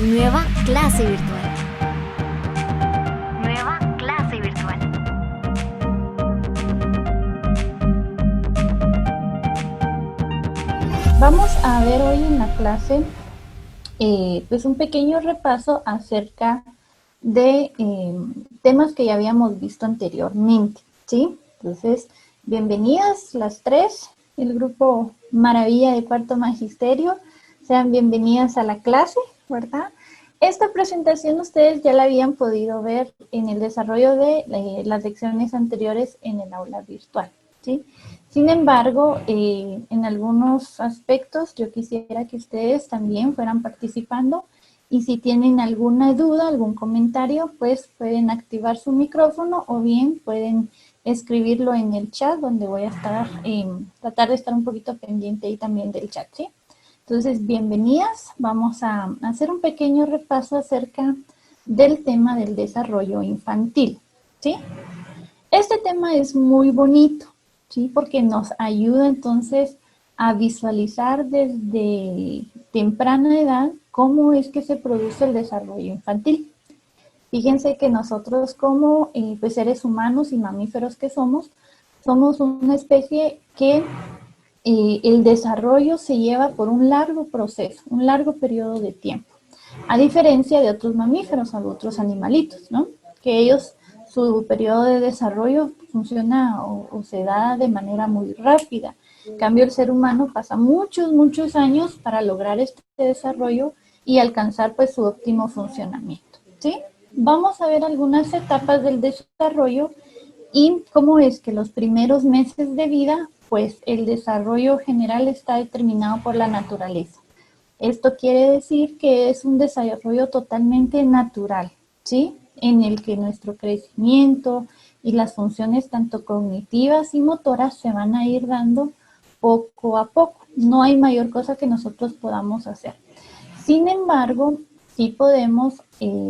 Nueva clase virtual. Nueva clase virtual. Vamos a ver hoy en la clase pues un pequeño repaso acerca de temas que ya habíamos visto anteriormente, ¿sí? Entonces, bienvenidas las tres, el grupo Maravilla de Cuarto Magisterio, sean bienvenidas a la clase, ¿verdad? Esta presentación ustedes ya la habían podido ver en el desarrollo de las lecciones anteriores en el aula virtual, ¿sí? Sin embargo, en algunos aspectos yo quisiera que ustedes también fueran participando y si tienen alguna duda, algún comentario, pues pueden activar su micrófono o bien pueden escribirlo en el chat donde voy a estar, tratar de estar un poquito pendiente ahí también del chat, ¿sí? Entonces, bienvenidas. Vamos a hacer un pequeño repaso acerca del tema del desarrollo infantil, ¿sí? Este tema es muy bonito, ¿sí? Porque nos ayuda entonces a visualizar desde temprana edad cómo es que se produce el desarrollo infantil. Fíjense que nosotros como pues seres humanos y mamíferos que somos una especie que el desarrollo se lleva por un largo proceso, un largo periodo de tiempo, a diferencia de otros mamíferos o otros animalitos, ¿no? Que ellos, su periodo de desarrollo funciona o se da de manera muy rápida. En cambio, el ser humano pasa muchos años para lograr este desarrollo y alcanzar pues su óptimo funcionamiento, ¿sí? Vamos a ver algunas etapas del desarrollo y cómo es que los primeros meses de vida, pues el desarrollo general está determinado por la naturaleza. Esto quiere decir que es un desarrollo totalmente natural, ¿sí? En el que nuestro crecimiento y las funciones tanto cognitivas y motoras se van a ir dando poco a poco. No hay mayor cosa que nosotros podamos hacer. Sin embargo, sí podemos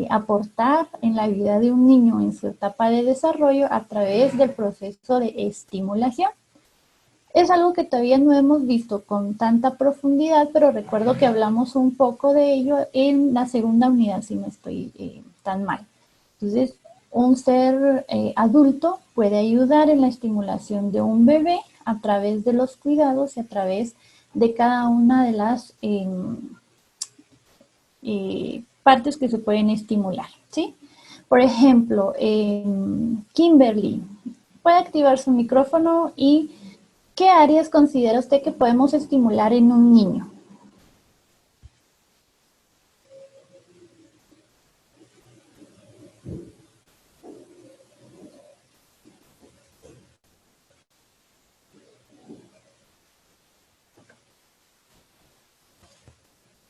aportar en la vida de un niño en su etapa de desarrollo a través del proceso de estimulación. Es algo que todavía no hemos visto con tanta profundidad, pero recuerdo que hablamos un poco de ello en la segunda unidad, si no estoy tan mal. Entonces, un ser adulto puede ayudar en la estimulación de un bebé a través de los cuidados y a través de cada una de las partes que se pueden estimular, ¿sí? Por ejemplo, Kimberly puede activar su micrófono y ¿qué áreas considera usted que podemos estimular en un niño?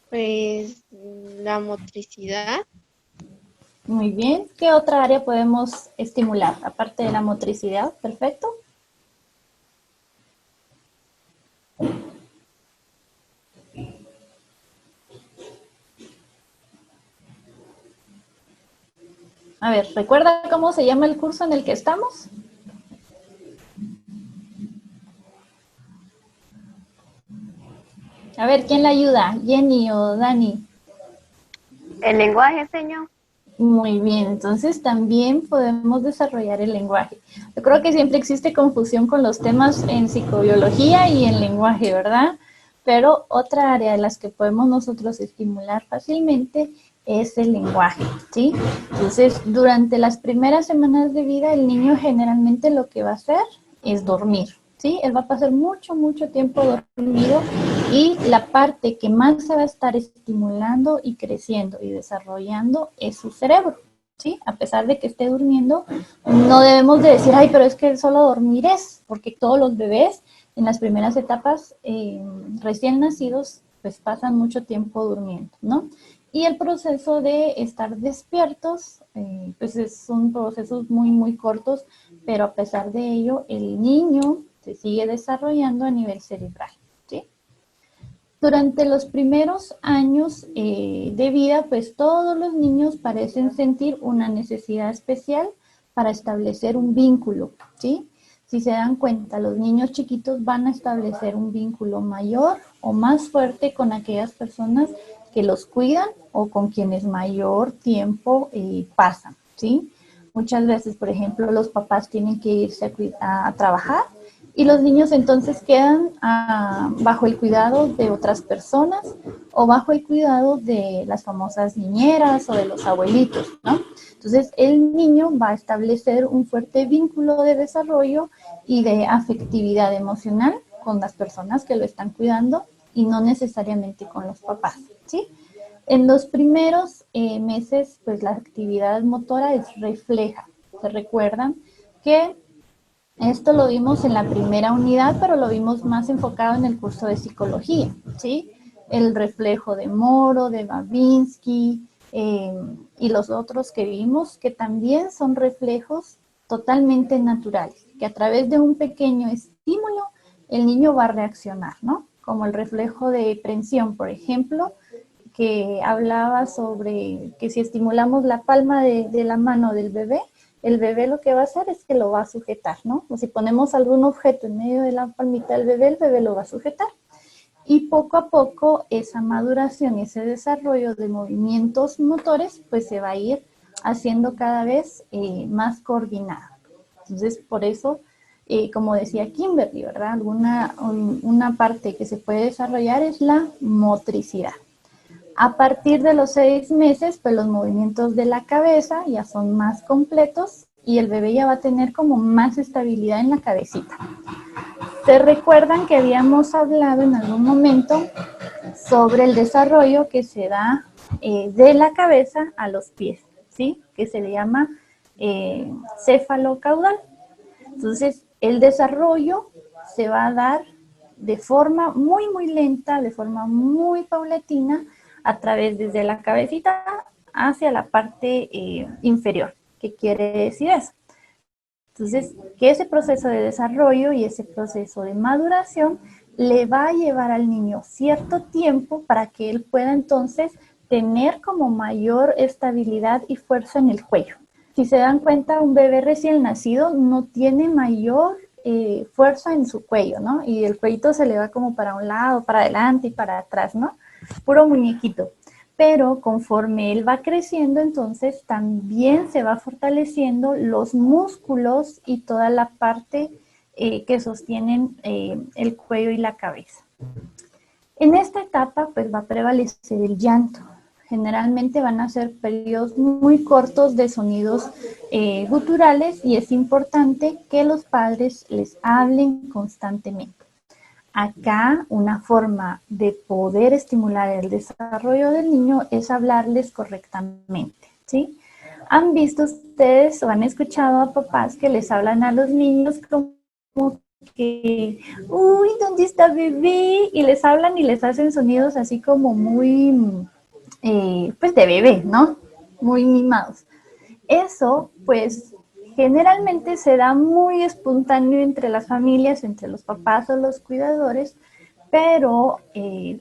Pues la motricidad, Muy bien. ¿Qué otra área podemos estimular? Aparte de la motricidad, perfecto. A ver, ¿recuerda cómo se llama el curso en el que estamos? A ver, ¿quién la ayuda? ¿Jenny o Dani? El lenguaje, señor. Muy bien, entonces también podemos desarrollar el lenguaje. Yo creo que siempre existe confusión con los temas en psicobiología y en lenguaje, ¿verdad? Pero otra área de las que podemos nosotros estimular fácilmente es el lenguaje, ¿sí? Entonces, durante las primeras semanas de vida, el niño generalmente lo que va a hacer es dormir, ¿sí? Él va a pasar mucho tiempo dormido y la parte que más se va a estar estimulando y creciendo y desarrollando es su cerebro, ¿sí? A pesar de que esté durmiendo, no debemos de decir, ay, pero es que solo dormir es, porque todos los bebés en las primeras etapas recién nacidos, pues pasan mucho tiempo durmiendo, ¿no? Y el proceso de estar despiertos, pues son procesos muy cortos, pero a pesar de ello, el niño se sigue desarrollando a nivel cerebral, ¿sí? Durante los primeros años de vida, pues todos los niños parecen sentir una necesidad especial para establecer un vínculo, ¿sí? Si se dan cuenta, los niños chiquitos van a establecer un vínculo mayor o más fuerte con aquellas personas que los cuidan o con quienes mayor tiempo pasan, ¿sí? Muchas veces, por ejemplo, los papás tienen que irse a trabajar y los niños entonces quedan bajo el cuidado de otras personas o bajo el cuidado de las famosas niñeras o de los abuelitos, ¿no? Entonces, el niño va a establecer un fuerte vínculo de desarrollo y de afectividad emocional con las personas que lo están cuidando y no necesariamente con los papás, ¿sí? En los primeros meses, pues la actividad motora es refleja. ¿Se recuerdan que esto lo vimos en la primera unidad, pero lo vimos más enfocado en el curso de psicología, ¿sí? El reflejo de Moro, de Babinski y los otros que vimos, que también son reflejos totalmente naturales, que a través de un pequeño estímulo el niño va a reaccionar, ¿no? Como el reflejo de prensión, por ejemplo, que hablaba sobre que si estimulamos la palma de la mano del bebé, el bebé lo que va a hacer es que lo va a sujetar, ¿no? O si ponemos algún objeto en medio de la palmita del bebé, el bebé lo va a sujetar. Y poco a poco esa maduración y ese desarrollo de movimientos motores, pues se va a ir haciendo cada vez más coordinado. Entonces, por eso, como decía Kimberly, ¿verdad? Una parte que se puede desarrollar es la motricidad. A partir de los 6 meses, pues los movimientos de la cabeza ya son más completos y el bebé ya va a tener como más estabilidad en la cabecita. ¿Se recuerdan que habíamos hablado en algún momento sobre el desarrollo que se da de la cabeza a los pies, ¿sí? Que se le llama céfalo-caudal. Entonces, el desarrollo se va a dar de forma muy, muy lenta, de forma muy paulatina, a través desde la cabecita hacia la parte inferior. ¿Qué quiere decir eso? Entonces, que ese proceso de desarrollo y ese proceso de maduración le va a llevar al niño cierto tiempo para que él pueda entonces tener como mayor estabilidad y fuerza en el cuello. Si se dan cuenta, un bebé recién nacido no tiene mayor fuerza en su cuello, ¿no? Y el cuellito se le va como para un lado, para adelante y para atrás, ¿no? Puro muñequito. Pero conforme él va creciendo, entonces también se va fortaleciendo los músculos y toda la parte que sostienen el cuello y la cabeza. En esta etapa, pues va a prevalecer el llanto. Generalmente van a ser periodos muy cortos de sonidos guturales y es importante que los padres les hablen constantemente. Acá una forma de poder estimular el desarrollo del niño es hablarles correctamente, ¿sí? ¿Han visto ustedes o han escuchado a papás que les hablan a los niños como que, uy, ¿dónde está bebé? Y les hablan y les hacen sonidos así como muy, pues de bebé, ¿no? Muy mimados. Eso, pues, generalmente se da muy espontáneo entre las familias, entre los papás o los cuidadores, pero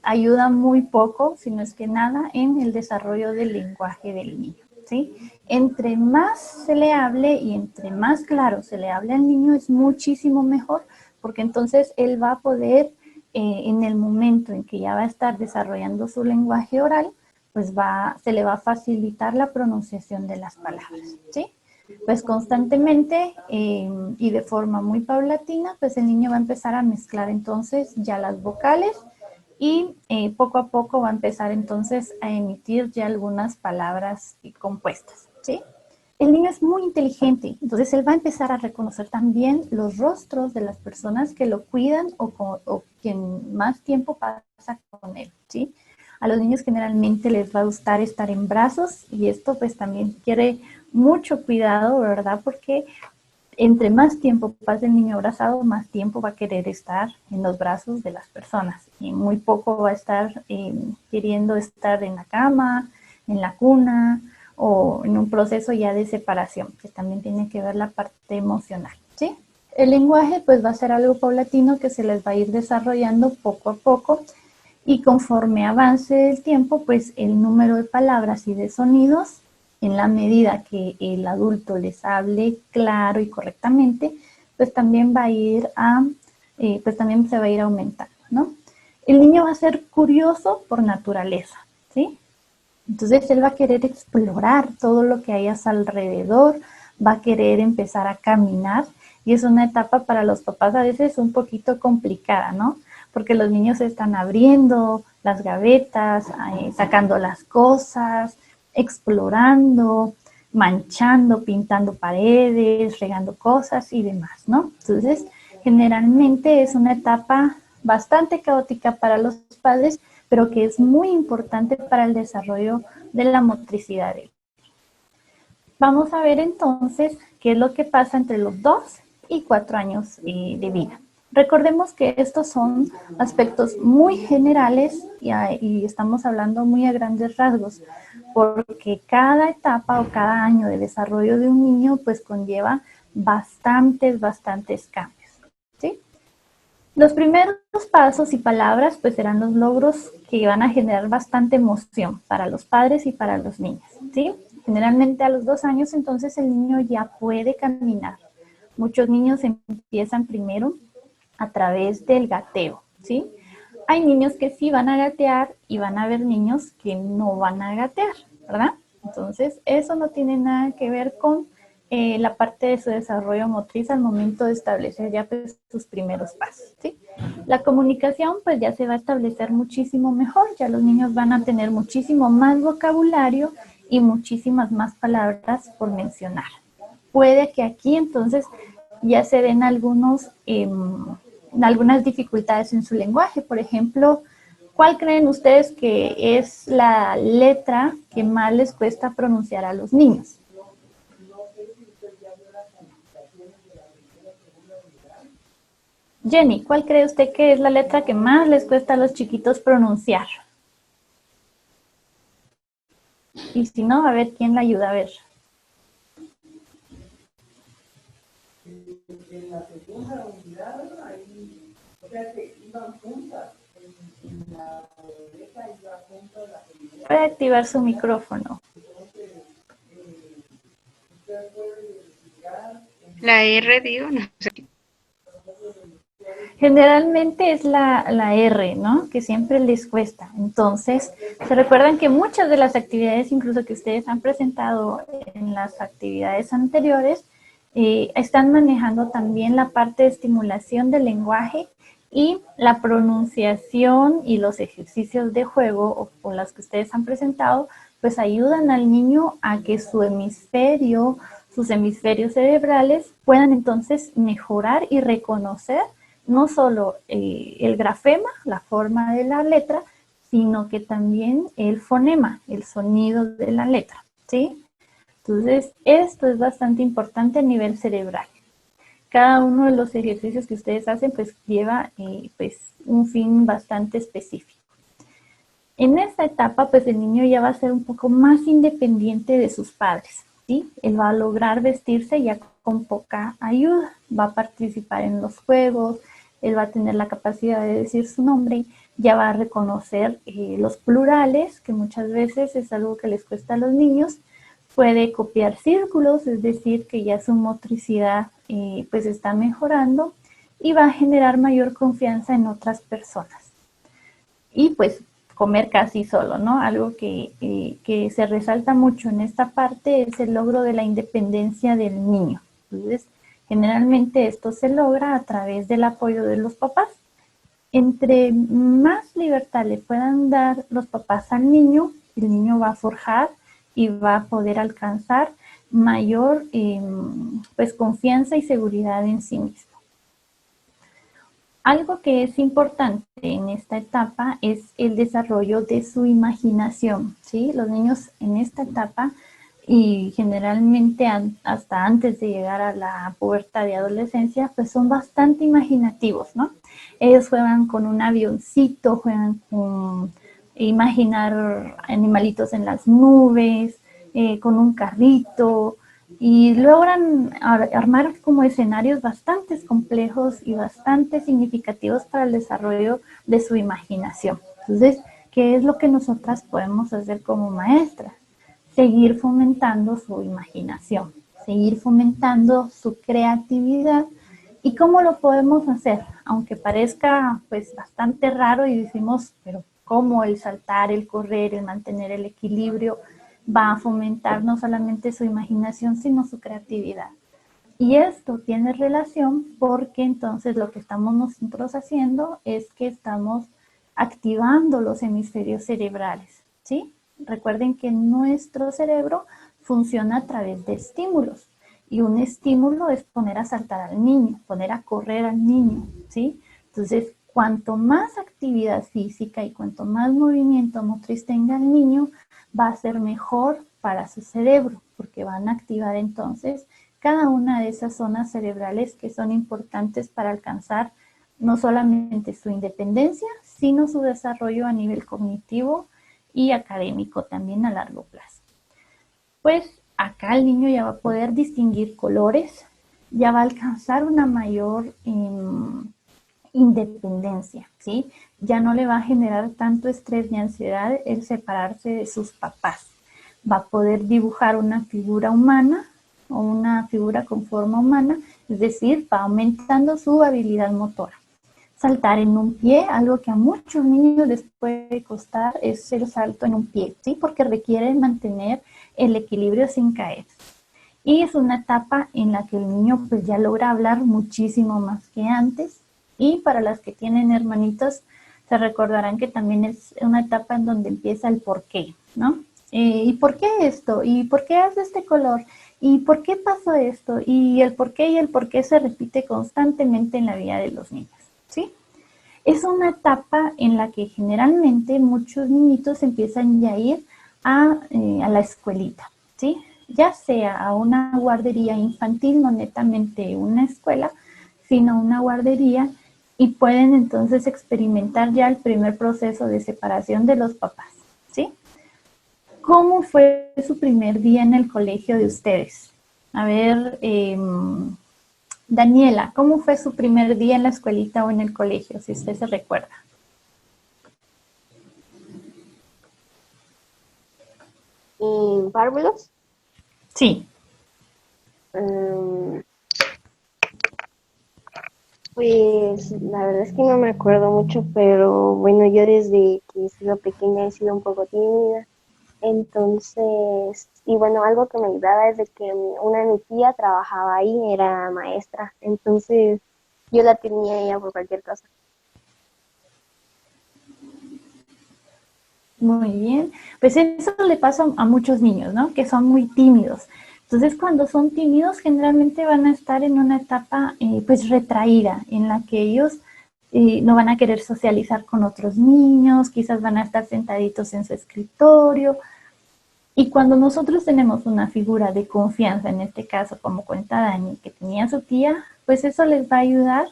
ayuda muy poco, si no es que nada, en el desarrollo del lenguaje del niño, ¿sí? Entre más se le hable y entre más claro se le hable al niño es muchísimo mejor, porque entonces él va a poder, en el momento en que ya va a estar desarrollando su lenguaje oral, pues se le va a facilitar la pronunciación de las palabras, ¿sí? Pues constantemente y de forma muy paulatina, pues el niño va a empezar a mezclar entonces ya las vocales y poco a poco va a empezar entonces a emitir ya algunas palabras compuestas, ¿sí? El niño es muy inteligente, entonces él va a empezar a reconocer también los rostros de las personas que lo cuidan o quien más tiempo pasa con él, ¿sí? A los niños generalmente les va a gustar estar en brazos y esto pues también quiere mucho cuidado, ¿verdad? Porque entre más tiempo pase el niño abrazado, más tiempo va a querer estar en los brazos de las personas y muy poco va a estar queriendo estar en la cama, en la cuna o en un proceso ya de separación, que también tiene que ver la parte emocional, ¿sí? El lenguaje pues va a ser algo paulatino que se les va a ir desarrollando poco a poco y conforme avance el tiempo, pues el número de palabras y de sonidos, en la medida que el adulto les hable claro y correctamente, pues también va a ir pues también se va a ir aumentando, ¿no? El niño va a ser curioso por naturaleza, ¿sí? Entonces él va a querer explorar todo lo que hay a su alrededor, va a querer empezar a caminar y es una etapa para los papás a veces un poquito complicada, ¿no? Porque los niños están abriendo las gavetas, sacando las cosas, explorando, manchando, pintando paredes, regando cosas y demás, ¿no? Entonces, generalmente es una etapa bastante caótica para los padres, pero que es muy importante para el desarrollo de la motricidad. Vamos a ver entonces qué es lo que pasa entre los 2 y 4 años de vida. Recordemos que estos son aspectos muy generales y estamos hablando muy a grandes rasgos, porque cada etapa o cada año de desarrollo de un niño pues conlleva bastantes cambios, ¿sí? Los primeros pasos y palabras pues serán los logros que van a generar bastante emoción para los padres y para los niños, ¿sí? Generalmente a los 2 años entonces el niño ya puede caminar. Muchos niños empiezan primero a través del gateo, ¿sí? Hay niños que sí van a gatear y van a haber niños que no van a gatear, ¿verdad? Entonces eso no tiene nada que ver con la parte de su desarrollo motriz al momento de establecer ya pues, sus primeros pasos, ¿sí? La comunicación pues ya se va a establecer muchísimo mejor, ya los niños van a tener muchísimo más vocabulario y muchísimas más palabras por mencionar. Puede que aquí entonces ya se den algunas dificultades en su lenguaje, por ejemplo, ¿cuál creen ustedes que es la letra que más les cuesta pronunciar a los niños? Jenny, ¿cuál cree usted que es la letra que más les cuesta a los chiquitos pronunciar? Y si no, a ver quién la ayuda a ver. En la segunda unidad, ahí, o sea que iban juntas, en la oreja iba juntas la primera. Puede activar su micrófono. Usted puede explicar. La R, digo, no sé. Generalmente es la R, ¿no? Que siempre les cuesta. Entonces, se recuerdan que muchas de las actividades, incluso que ustedes han presentado en las actividades anteriores, están manejando también la parte de estimulación del lenguaje y la pronunciación y los ejercicios de juego o las que ustedes han presentado, pues ayudan al niño a que sus hemisferios cerebrales puedan entonces mejorar y reconocer no solo el grafema, la forma de la letra, sino que también el fonema, el sonido de la letra, ¿sí? Entonces, esto es bastante importante a nivel cerebral. Cada uno de los ejercicios que ustedes hacen, pues, lleva pues, un fin bastante específico. En esta etapa, pues, el niño ya va a ser un poco más independiente de sus padres, ¿sí? Él va a lograr vestirse ya con poca ayuda, va a participar en los juegos, él va a tener la capacidad de decir su nombre, ya va a reconocer los plurales, que muchas veces es algo que les cuesta a los niños, puede copiar círculos, es decir, que ya su motricidad pues está mejorando y va a generar mayor confianza en otras personas. Y pues comer casi solo, ¿no? Algo que se resalta mucho en esta parte es el logro de la independencia del niño. Entonces, generalmente esto se logra a través del apoyo de los papás. Entre más libertad le puedan dar los papás al niño, el niño va a forjar y va a poder alcanzar mayor pues confianza y seguridad en sí mismo. Algo que es importante en esta etapa es el desarrollo de su imaginación, ¿sí? Los niños en esta etapa y generalmente hasta antes de llegar a la pubertad de adolescencia, pues son bastante imaginativos, ¿no? Ellos juegan con un avioncito, juegan con imaginar animalitos en las nubes, con un carrito, y logran armar como escenarios bastante complejos y bastante significativos para el desarrollo de su imaginación. Entonces, ¿qué es lo que nosotras podemos hacer como maestras? Seguir fomentando su imaginación, seguir fomentando su creatividad. ¿Y cómo lo podemos hacer? Aunque parezca pues bastante raro y decimos, pero como el saltar, el correr, el mantener el equilibrio, va a fomentar no solamente su imaginación, sino su creatividad. Y esto tiene relación porque entonces lo que estamos nosotros haciendo es que estamos activando los hemisferios cerebrales, ¿sí? Recuerden que nuestro cerebro funciona a través de estímulos. Y un estímulo es poner a saltar al niño, poner a correr al niño, ¿sí? Entonces, cuanto más actividad física y cuanto más movimiento motriz tenga el niño, va a ser mejor para su cerebro, porque van a activar entonces cada una de esas zonas cerebrales que son importantes para alcanzar no solamente su independencia, sino su desarrollo a nivel cognitivo y académico también a largo plazo. Pues acá el niño ya va a poder distinguir colores, ya va a alcanzar una mayor independencia, ¿sí? Ya no le va a generar tanto estrés ni ansiedad el separarse de sus papás. Va a poder dibujar una figura humana o una figura con forma humana, es decir, va aumentando su habilidad motora. Saltar en un pie, algo que a muchos niños les puede costar, es el salto en un pie, ¿sí? Porque requiere mantener el equilibrio sin caer. Y es una etapa en la que el niño pues ya logra hablar muchísimo más que antes. Y para las que tienen hermanitos, se recordarán que también es una etapa en donde empieza el por qué, ¿no? ¿Y por qué esto? ¿Y por qué hace este color? ¿Y por qué pasó esto? Y el por qué se repite constantemente en la vida de los niños, ¿sí? Es una etapa en la que generalmente muchos niñitos empiezan ya a ir a la escuelita, ¿sí? Ya sea a una guardería infantil, no netamente una escuela, sino una guardería, y pueden entonces experimentar ya el primer proceso de separación de los papás, ¿sí? ¿Cómo fue su primer día en el colegio de ustedes? A ver, Daniela, ¿cómo fue su primer día en la escuelita o en el colegio, si usted se recuerda? ¿Y párvulos? Sí. Pues la verdad es que no me acuerdo mucho, pero bueno, yo desde que he sido pequeña he sido un poco tímida. Entonces, y bueno, algo que me ayudaba es de que una de mi tía trabajaba ahí, era maestra. Entonces, yo la tenía a ella por cualquier cosa. Muy bien, pues eso le pasa a muchos niños, ¿no? Que son muy tímidos. Entonces, cuando son tímidos, generalmente van a estar en una etapa, pues, retraída, en la que ellos no van a querer socializar con otros niños, quizás van a estar sentaditos en su escritorio. Y cuando nosotros tenemos una figura de confianza, en este caso, como cuenta Dani, que tenía su tía, pues eso les va a ayudar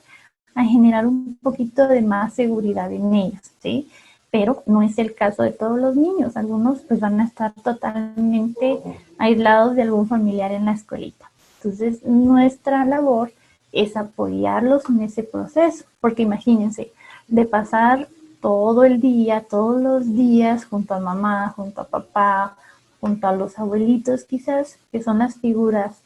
a generar un poquito de más seguridad en ellos, ¿sí? Pero no es el caso de todos los niños. Algunos pues van a estar totalmente aislados de algún familiar en la escuelita. Entonces, nuestra labor es apoyarlos en ese proceso, porque imagínense, de pasar todo el día, todos los días, junto a mamá, junto a papá, junto a los abuelitos quizás, que son las figuras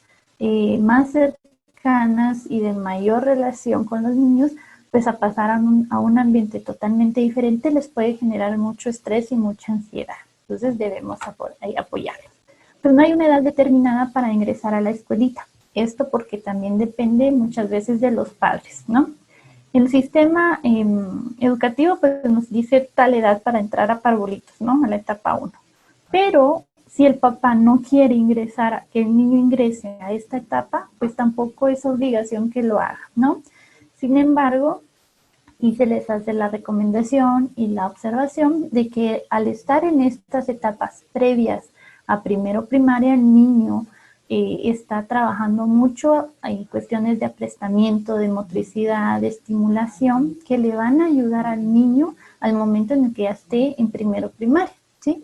más cercanas y de mayor relación con los niños, pues a pasar a un ambiente totalmente diferente les puede generar mucho estrés y mucha ansiedad. Entonces debemos apoyarlos. Pero no hay una edad determinada para ingresar a la escuelita. Esto porque también depende muchas veces de los padres, ¿no? El sistema educativo pues, nos dice tal edad para entrar a parvulitos, ¿no? A la etapa 1. Pero si el papá no quiere ingresar, que el niño ingrese a esta etapa, pues tampoco es obligación que lo haga, ¿no? Sin embargo, y se les hace la recomendación y la observación de que al estar en estas etapas previas a primero primaria, el niño está trabajando mucho en cuestiones de aprestamiento, de motricidad, de estimulación, que le van a ayudar al niño al momento en el que ya esté en primero primaria, ¿sí?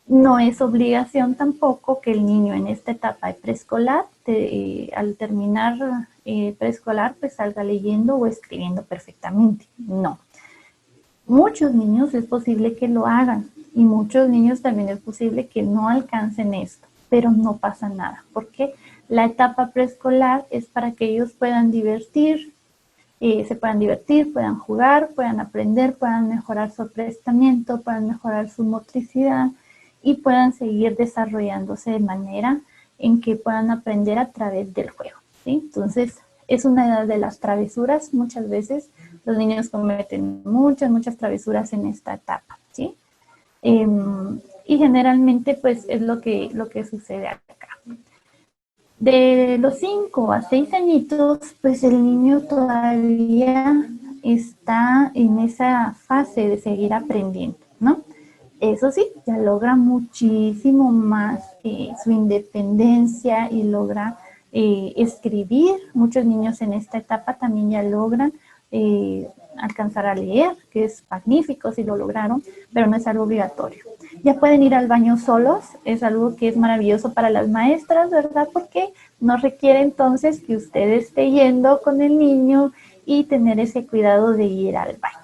No es obligación tampoco que el niño en esta etapa de preescolar, al terminar preescolar, pues salga leyendo o escribiendo perfectamente. No. Muchos niños es posible que lo hagan y muchos niños también es posible que no alcancen esto, pero no pasa nada, porque la etapa preescolar es para que ellos puedan divertir, se puedan divertir, puedan jugar, puedan aprender, puedan mejorar su aprestamiento, puedan mejorar su motricidad y puedan seguir desarrollándose de manera en que puedan aprender a través del juego, ¿sí? Entonces, es una de las travesuras. Muchas veces los niños cometen muchas travesuras en esta etapa, ¿sí? Y generalmente, pues, es lo que sucede acá. De los 5 a 6 añitos, pues el niño todavía está en esa fase de seguir aprendiendo, ¿no? Eso sí, ya logra muchísimo más su independencia y logra escribir. Muchos niños en esta etapa también ya logran alcanzar a leer, que es magnífico si lo lograron, pero no es algo obligatorio. Ya pueden ir al baño solos, es algo que es maravilloso para las maestras, ¿verdad? Porque no requiere entonces que usted esté yendo con el niño y tener ese cuidado de ir al baño.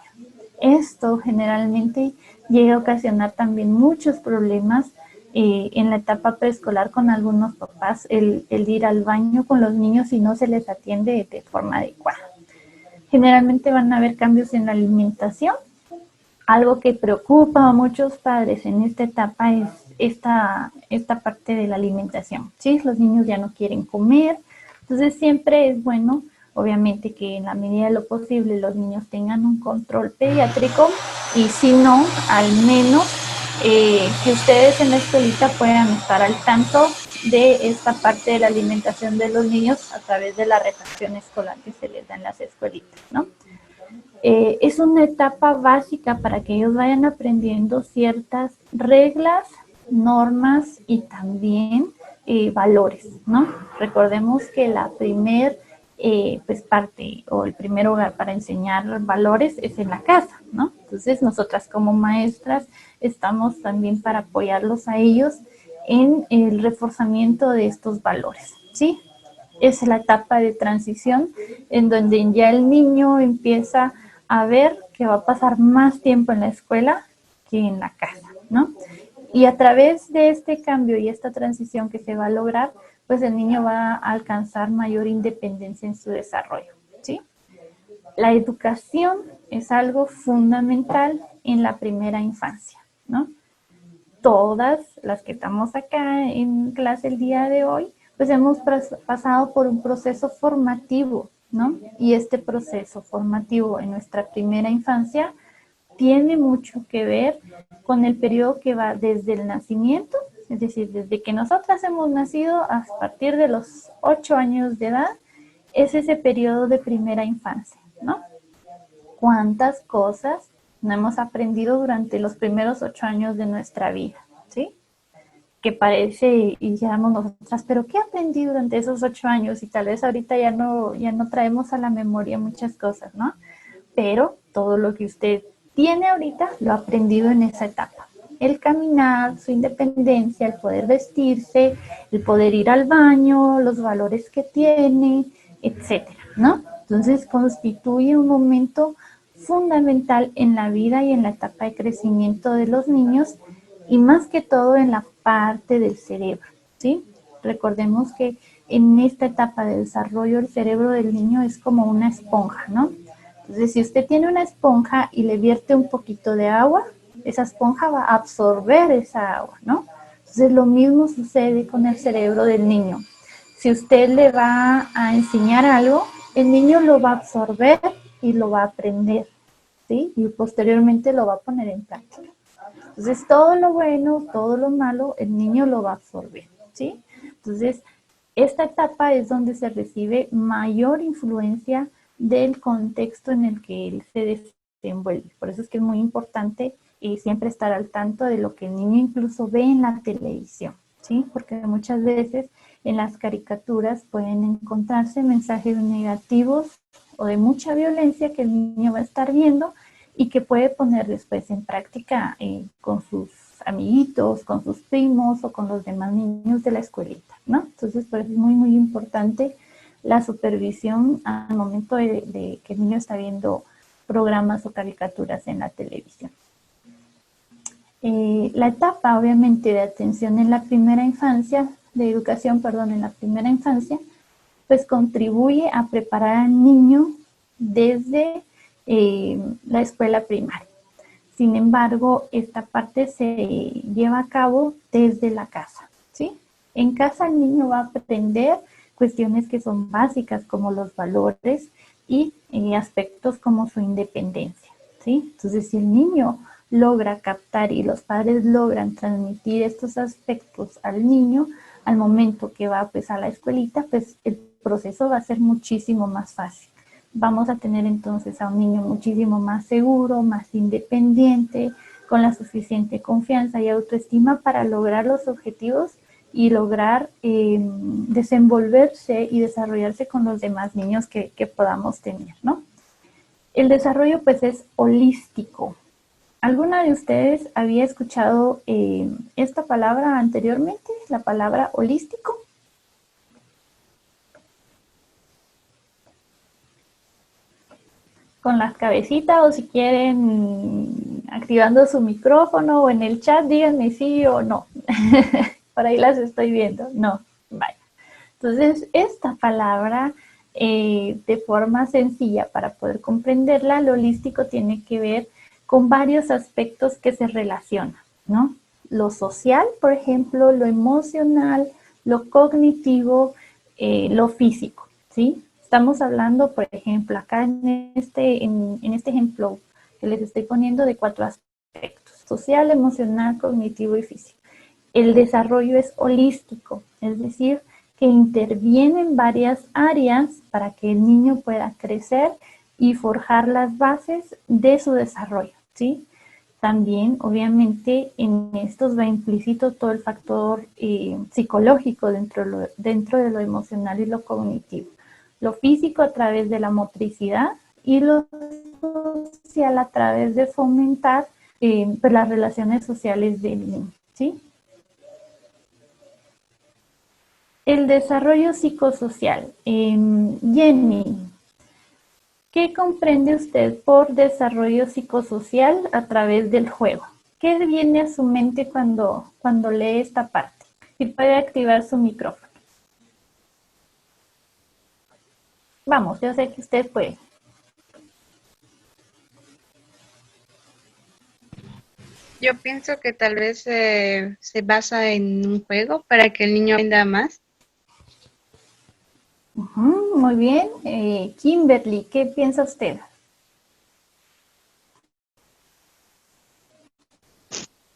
Esto generalmente llega a ocasionar también muchos problemas en la etapa preescolar con algunos papás, el ir al baño con los niños si no se les atiende de forma adecuada. Generalmente van a haber cambios en la alimentación. Algo que preocupa a muchos padres en esta etapa es esta parte de la alimentación, ¿sí? Los niños ya no quieren comer, entonces siempre es bueno, obviamente, que en la medida de lo posible los niños tengan un control pediátrico y si no, al menos que ustedes en la escuelita puedan estar al tanto de esta parte de la alimentación de los niños a través de la refacción escolar que se les da en las escuelitas, ¿no? Es una etapa básica para que ellos vayan aprendiendo ciertas reglas, normas y también valores, ¿no? Recordemos que la primer pues parte o el primer hogar para enseñar valores es en la casa, ¿no? Entonces nosotras como maestras estamos también para apoyarlos a ellos en el reforzamiento de estos valores, ¿sí? Es la etapa de transición en donde ya el niño empieza a ver que va a pasar más tiempo en la escuela que en la casa, ¿no? Y a través de este cambio y esta transición que se va a lograr, pues el niño va a alcanzar mayor independencia en su desarrollo, ¿sí? La educación es algo fundamental en la primera infancia, ¿no? Todas las que estamos acá en clase el día de hoy, pues hemos pasado por un proceso formativo, ¿no? Y este proceso formativo en nuestra primera infancia tiene mucho que ver con el periodo que va desde el nacimiento, es decir, desde que nosotras hemos nacido a partir de los 8 años de edad, es ese periodo de primera infancia, ¿no? ¿Cuántas cosas no hemos aprendido durante los primeros 8 años de nuestra vida, ¿sí? Que parece, y digamos nosotras, pero ¿qué aprendí durante esos 8 años? Y tal vez ahorita ya no traemos a la memoria muchas cosas, ¿no? Pero todo lo que usted tiene ahorita lo ha aprendido en esa etapa. El caminar, su independencia, el poder vestirse, el poder ir al baño, los valores que tiene, etcétera, ¿no? Entonces constituye un momento fundamental en la vida y en la etapa de crecimiento de los niños y más que todo en la parte del cerebro, ¿sí? Recordemos que en esta etapa de desarrollo el cerebro del niño es como una esponja, ¿no? Entonces, si usted tiene una esponja y le vierte un poquito de agua, esa esponja va a absorber esa agua, ¿no? Entonces, lo mismo sucede con el cerebro del niño. Si usted le va a enseñar algo, el niño lo va a absorber y lo va a aprender, ¿sí? Y posteriormente lo va a poner en práctica. Entonces, todo lo bueno, todo lo malo, el niño lo va a absorber, ¿sí? Entonces, esta etapa es donde se recibe mayor influencia del contexto en el que él se desenvuelve. Por eso es que es muy importante siempre estar al tanto de lo que el niño incluso ve en la televisión, ¿sí? Porque muchas veces en las caricaturas pueden encontrarse mensajes negativos o de mucha violencia que el niño va a estar viendo y que puede poner después en práctica con sus amiguitos, con sus primos o con los demás niños de la escuelita, ¿no? Entonces, por eso es muy, muy importante la supervisión al momento de que el niño está viendo programas o caricaturas en la televisión. La etapa, obviamente, de atención en la primera infancia, de educación, perdón, en la primera infancia, pues contribuye a preparar al niño desde la escuela primaria. Sin embargo, esta parte se lleva a cabo desde la casa, ¿sí? En casa el niño va a aprender cuestiones que son básicas como los valores y aspectos como su independencia, ¿sí? Entonces, si el niño logra captar y los padres logran transmitir estos aspectos al niño, al momento que va pues a la escuelita, pues el proceso va a ser muchísimo más fácil. Vamos a tener entonces a un niño muchísimo más seguro, más independiente, con la suficiente confianza y autoestima para lograr los objetivos y lograr desenvolverse y desarrollarse con los demás niños que podamos tener, ¿no? El desarrollo pues es holístico. ¿Alguna de ustedes había escuchado esta palabra anteriormente, la palabra holístico? Con las cabecitas o si quieren activando su micrófono o en el chat, díganme sí o no. Por ahí las estoy viendo. No, vaya. Entonces, esta palabra de forma sencilla para poder comprenderla, lo holístico tiene que ver con varios aspectos que se relacionan, ¿no? Lo social, por ejemplo, lo emocional, lo cognitivo, lo físico, ¿sí? Estamos hablando, por ejemplo, acá en este ejemplo que les estoy poniendo de 4 aspectos: social, emocional, cognitivo y físico. El desarrollo es holístico, es decir, que interviene en varias áreas para que el niño pueda crecer y forjar las bases de su desarrollo, ¿sí? También, obviamente, en estos va implícito todo el factor psicológico dentro de lo emocional y lo cognitivo. Lo físico a través de la motricidad y lo social a través de fomentar pues las relaciones sociales del niño, ¿sí? El desarrollo psicosocial. Jenny, ¿qué comprende usted por desarrollo psicosocial a través del juego? ¿Qué viene a su mente cuando lee esta parte? Si puede activar su micrófono. Vamos, yo sé que usted puede. Yo pienso que tal vez se basa en un juego para que el niño aprenda más. Muy bien. Kimberly, ¿qué piensa usted?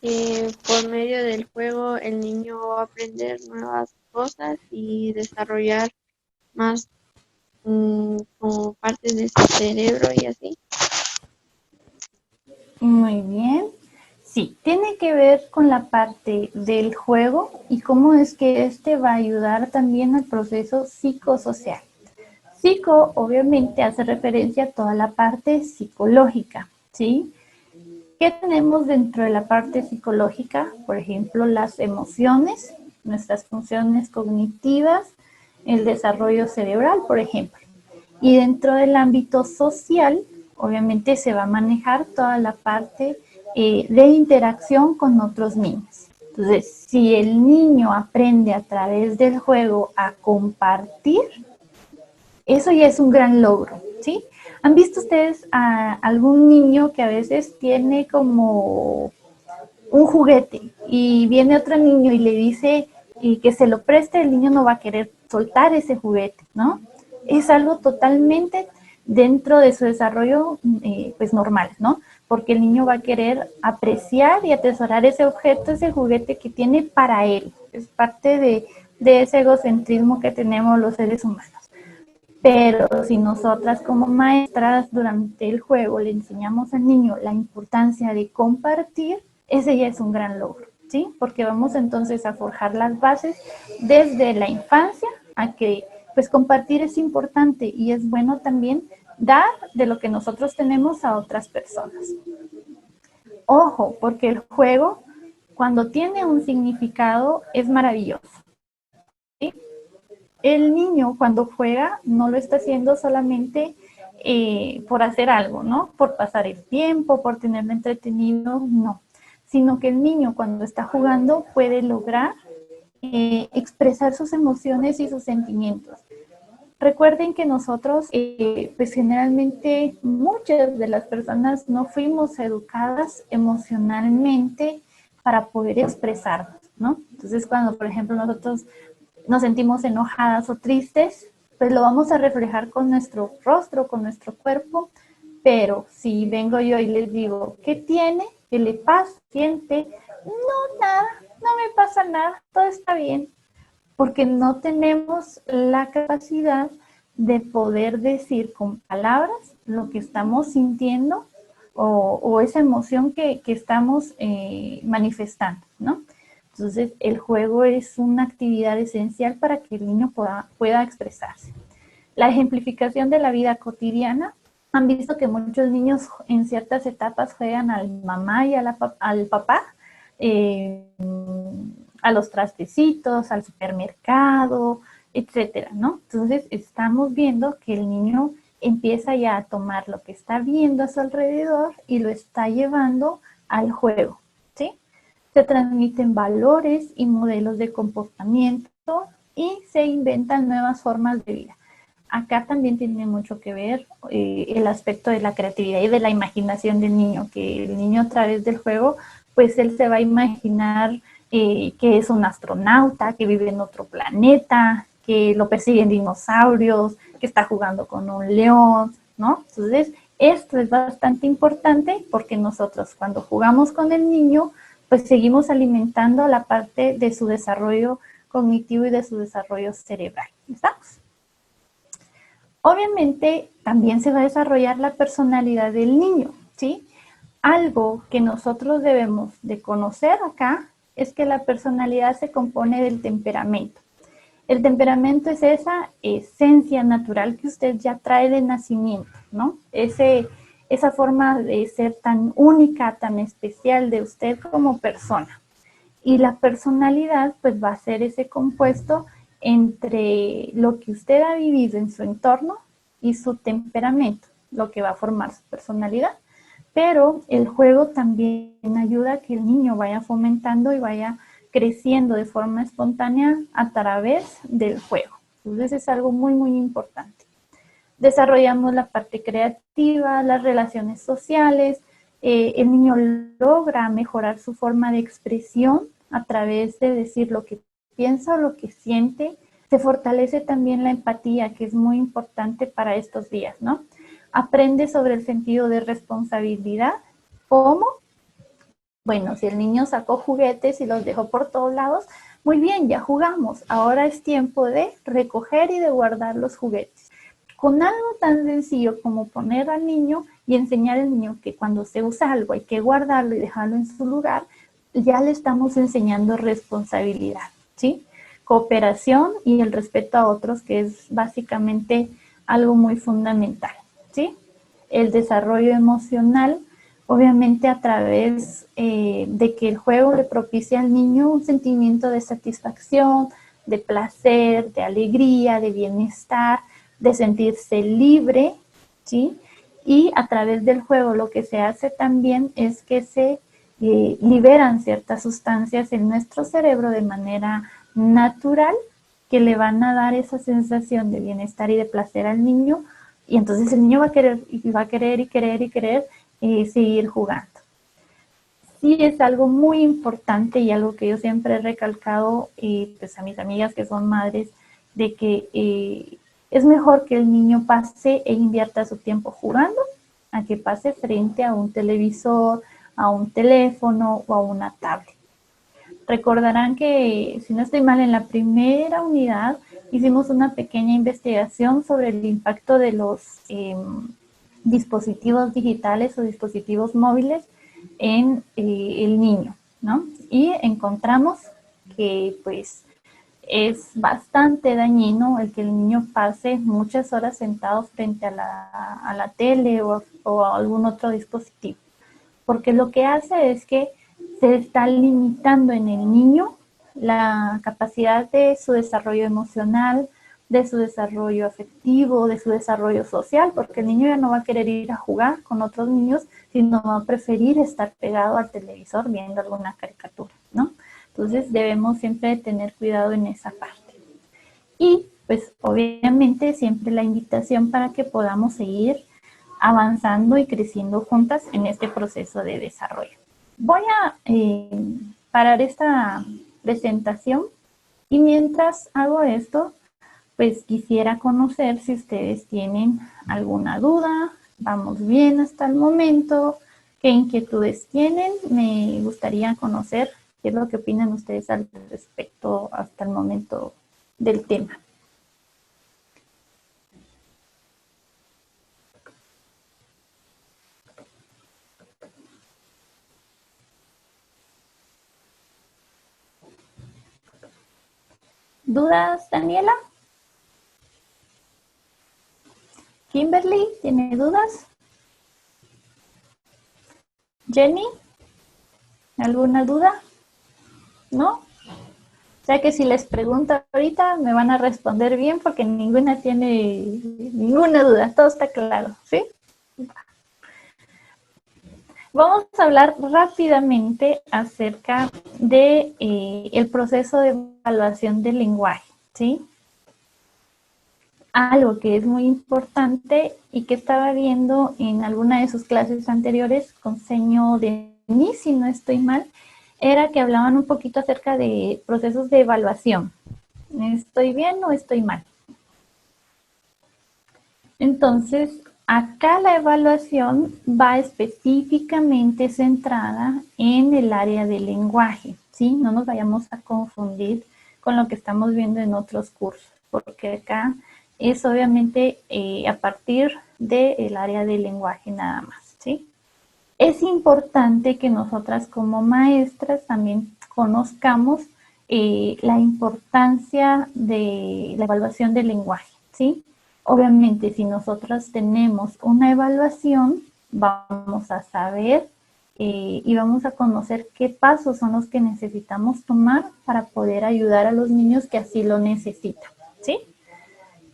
Por medio del juego el niño va a aprender nuevas cosas y desarrollar más como partes de su cerebro y así. Muy bien. Sí, tiene que ver con la parte del juego y cómo es que este va a ayudar también al proceso psicosocial. Psico, obviamente, hace referencia a toda la parte psicológica, ¿sí? ¿Qué tenemos dentro de la parte psicológica? Por ejemplo, las emociones, nuestras funciones cognitivas, el desarrollo cerebral, por ejemplo. Y dentro del ámbito social, obviamente se va a manejar toda la parte de interacción con otros niños. Entonces, si el niño aprende a través del juego a compartir, eso ya es un gran logro, ¿sí? ¿Han visto ustedes a algún niño que a veces tiene como un juguete y viene otro niño y le dice que se lo preste? El niño no va a querer soltar ese juguete, ¿no? Es algo totalmente dentro de su desarrollo pues normal, ¿no? Porque el niño va a querer apreciar y atesorar ese objeto, ese juguete que tiene para él. Es parte de ese egocentrismo que tenemos los seres humanos. Pero si nosotras como maestras durante el juego le enseñamos al niño la importancia de compartir, ese ya es un gran logro, ¿sí? Porque vamos entonces a forjar las bases desde la infancia a que pues compartir es importante y es bueno también dar de lo que nosotros tenemos a otras personas. Ojo, porque el juego, cuando tiene un significado, es maravilloso, ¿sí? El niño cuando juega no lo está haciendo solamente por hacer algo, ¿no? Por pasar el tiempo, por tenerlo entretenido, no. Sino que el niño cuando está jugando puede lograr expresar sus emociones y sus sentimientos. recuerden que nosotros, pues generalmente muchas de las personas no fuimos educadas emocionalmente para poder expresarnos, ¿no? Entonces, cuando, por ejemplo, nosotros nos sentimos enojadas o tristes, pues lo vamos a reflejar con nuestro rostro, con nuestro cuerpo, pero si vengo yo y les digo, ¿qué tiene? ¿Qué le pasa? ¿Siente? No, nada, no me pasa nada, todo está bien, porque no tenemos la capacidad de poder decir con palabras lo que estamos sintiendo o esa emoción que estamos manifestando, ¿no? Entonces, el juego es una actividad esencial para que el niño pueda expresarse. La ejemplificación de la vida cotidiana. Han visto que muchos niños en ciertas etapas juegan al mamá y al papá, a los trastecitos, al supermercado, etcétera, ¿no? Entonces, estamos viendo que el niño empieza ya a tomar lo que está viendo a su alrededor y lo está llevando al juego, ¿sí? Se transmiten valores y modelos de comportamiento y se inventan nuevas formas de vida. Acá también tiene mucho que ver el aspecto de la creatividad y de la imaginación del niño, que el niño a través del juego, pues él se va a imaginar que es un astronauta, que vive en otro planeta, que lo persiguen dinosaurios, que está jugando con un león, ¿no? Entonces, esto es bastante importante porque nosotros cuando jugamos con el niño, pues seguimos alimentando la parte de su desarrollo cognitivo y de su desarrollo cerebral. ¿Estamos? Obviamente, también se va a desarrollar la personalidad del niño, ¿sí? Algo que nosotros debemos de conocer acá es que la personalidad se compone del temperamento. El temperamento es esa esencia natural que usted ya trae de nacimiento, ¿no? Esa forma de ser tan única, tan especial de usted como persona. Y la personalidad pues va a ser ese compuesto entre lo que usted ha vivido en su entorno y su temperamento, lo que va a formar su personalidad. Pero el juego también ayuda a que el niño vaya fomentando y vaya creciendo de forma espontánea a través del juego. Entonces es algo muy, muy importante. Desarrollamos la parte creativa, las relaciones sociales, el niño logra mejorar su forma de expresión a través de decir lo que piensa o lo que siente. Se fortalece también la empatía, que es muy importante para estos días, ¿no? Aprende sobre el sentido de responsabilidad. ¿Cómo? Bueno, si el niño sacó juguetes y los dejó por todos lados, muy bien, ya jugamos. Ahora es tiempo de recoger y de guardar los juguetes. Con algo tan sencillo como poner al niño y enseñar al niño que cuando se usa algo hay que guardarlo y dejarlo en su lugar, ya le estamos enseñando responsabilidad, ¿sí? Cooperación y el respeto a otros, que es básicamente algo muy fundamental, ¿sí? El desarrollo emocional, obviamente a través de que el juego le propicia al niño un sentimiento de satisfacción, de placer, de alegría, de bienestar, de sentirse libre, ¿sí? Y a través del juego lo que se hace también es que se liberan ciertas sustancias en nuestro cerebro de manera natural que le van a dar esa sensación de bienestar y de placer al niño, y entonces el niño va a querer seguir jugando. Sí, es algo muy importante y algo que yo siempre he recalcado pues a mis amigas que son madres, de que es mejor que el niño pase e invierta su tiempo jugando a que pase frente a un televisor, a un teléfono o a una tablet. Recordarán que, si no estoy mal, en la primera unidad hicimos una pequeña investigación sobre el impacto de los dispositivos digitales o dispositivos móviles en el niño, ¿no? Y encontramos que pues es bastante dañino el que el niño pase muchas horas sentado frente a la tele o a algún otro dispositivo, porque lo que hace es que se está limitando en el niño la capacidad de su desarrollo emocional, de su desarrollo afectivo, de su desarrollo social, porque el niño ya no va a querer ir a jugar con otros niños, sino va a preferir estar pegado al televisor viendo alguna caricatura, ¿no? Entonces debemos siempre tener cuidado en esa parte. Y pues obviamente siempre la invitación para que podamos seguir avanzando y creciendo juntas en este proceso de desarrollo. Voy a parar esta presentación y mientras hago esto, pues quisiera conocer si ustedes tienen alguna duda. Vamos bien hasta el momento. ¿Qué inquietudes tienen? Me gustaría conocer qué es lo que opinan ustedes al respecto hasta el momento del tema. ¿Dudas, Daniela? ¿Kimberly tiene dudas? ¿Jenny? ¿Alguna duda? ¿No? O sea que si les pregunto ahorita me van a responder bien porque ninguna tiene ninguna duda, todo está claro, ¿sí? Vamos a hablar rápidamente acerca de el proceso de evaluación del lenguaje, ¿sí? Algo que es muy importante y que estaba viendo en alguna de sus clases anteriores con seño de ni, si no estoy mal, era que hablaban un poquito acerca de procesos de evaluación. ¿Estoy bien o estoy mal? Entonces, acá la evaluación va específicamente centrada en el área del lenguaje, ¿sí? No nos vayamos a confundir con lo que estamos viendo en otros cursos, porque acá es obviamente a partir del área del lenguaje nada más, ¿sí? Es importante que nosotras como maestras también conozcamos la importancia de la evaluación del lenguaje, ¿sí? Obviamente, si nosotros tenemos una evaluación, vamos a saber y vamos a conocer qué pasos son los que necesitamos tomar para poder ayudar a los niños que así lo necesitan, ¿sí?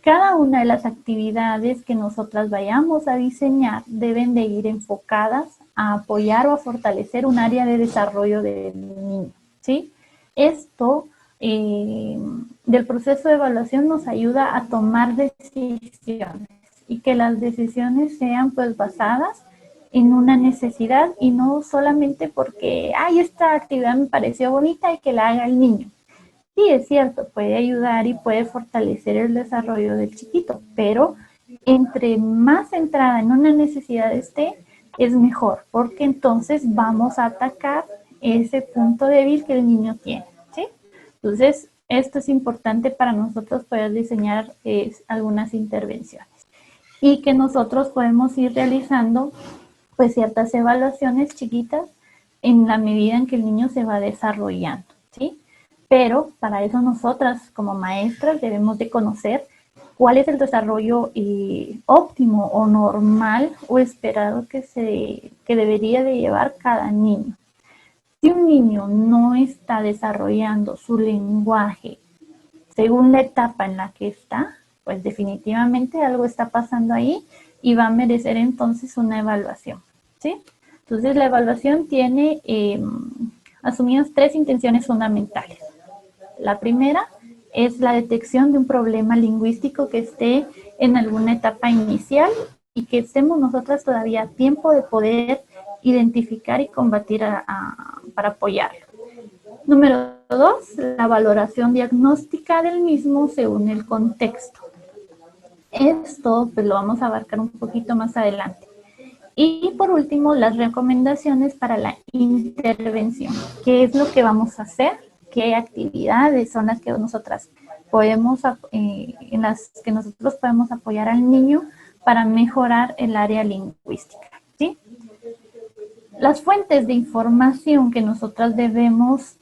Cada una de las actividades que nosotras vayamos a diseñar deben de ir enfocadas a apoyar o a fortalecer un área de desarrollo del niño, ¿sí? Esto del proceso de evaluación nos ayuda a tomar decisiones y que las decisiones sean pues basadas en una necesidad y no solamente porque, ay, esta actividad me pareció bonita y que la haga el niño. Sí, es cierto, puede ayudar y puede fortalecer el desarrollo del chiquito, pero entre más centrada en una necesidad esté, es mejor, porque entonces vamos a atacar ese punto débil que el niño tiene, ¿sí? Entonces, esto es importante para nosotros poder diseñar algunas intervenciones y que nosotros podemos ir realizando pues ciertas evaluaciones chiquitas en la medida en que el niño se va desarrollando, ¿sí? Pero para eso nosotras como maestras debemos de conocer cuál es el desarrollo óptimo o normal o esperado que debería de llevar cada niño. Si un niño no está desarrollando su lenguaje según la etapa en la que está, pues definitivamente algo está pasando ahí y va a merecer entonces una evaluación, ¿sí? Entonces la evaluación tiene asumidas 3 intenciones fundamentales. La primera es la detección de un problema lingüístico que esté en alguna etapa inicial y que estemos nosotras todavía a tiempo de poder identificar y combatir para apoyarlo. Número 2, la valoración diagnóstica del mismo según el contexto. Esto pues lo vamos a abarcar un poquito más adelante. Y por último, las recomendaciones para la intervención. ¿Qué es lo que vamos a hacer? ¿Qué actividades son las que nosotras podemos, en las que nosotros podemos apoyar al niño para mejorar el área lingüística? ¿Sí? Las fuentes de información que nosotras debemos